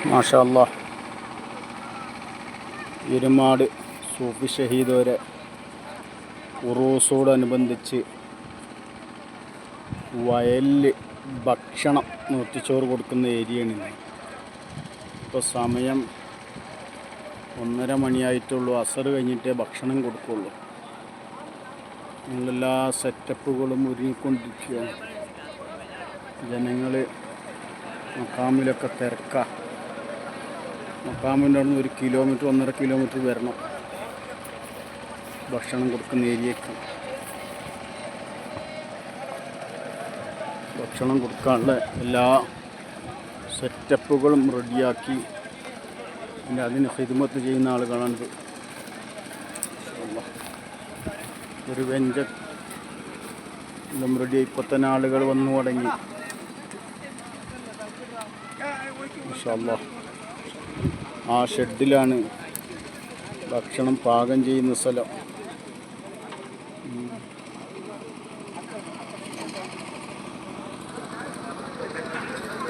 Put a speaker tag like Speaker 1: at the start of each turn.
Speaker 1: മാഷാ അല്ലാഹ്. ഇരുമാട് സൂഫി ഷഹീദോരെ ഉറൂസോടനുബന്ധിച്ച് വയലിൽ ഭക്ഷണം നിർത്തിച്ചോറ് കൊടുക്കുന്ന ഏരിയയാണ്. ഇപ്പോൾ സമയം 1:30 മണിയായിട്ടുള്ളൂ. അസർ കഴിഞ്ഞിട്ടേ ഭക്ഷണം കൊടുക്കുള്ളൂ. ഞങ്ങളെല്ലാ സെറ്റപ്പുകളും ഒരുങ്ങിക്കൊണ്ടിരിക്കുകയാണ്. ജനങ്ങൾ മക്കാമിലൊക്കെ തിരക്കാം. മക്കാമിൻ്റെ അവിടെ നിന്ന് 1 കിലോമീറ്റർ 1.5 കിലോമീറ്റർ വരണം ഭക്ഷണം കൊടുക്കുന്ന ഏരിയക്ക്. ഭക്ഷണം കൊടുക്കാനുള്ള എല്ലാ സെറ്റപ്പുകളും റെഡിയാക്കി പിന്നെ അതിന് ഖിദ്മത്ത് ചെയ്യുന്ന ആളുകളാണിത്. ഒരു വെഞ്ച് എല്ലാം റെഡി. ഇപ്പോൾ തന്നെ ആളുകൾ വന്നു തുടങ്ങി. മാഷാ അല്ലാഹ്. ആ ഷെഡിലാണ് ഭക്ഷണം പാകം ചെയ്യുന്ന സ്ഥലം.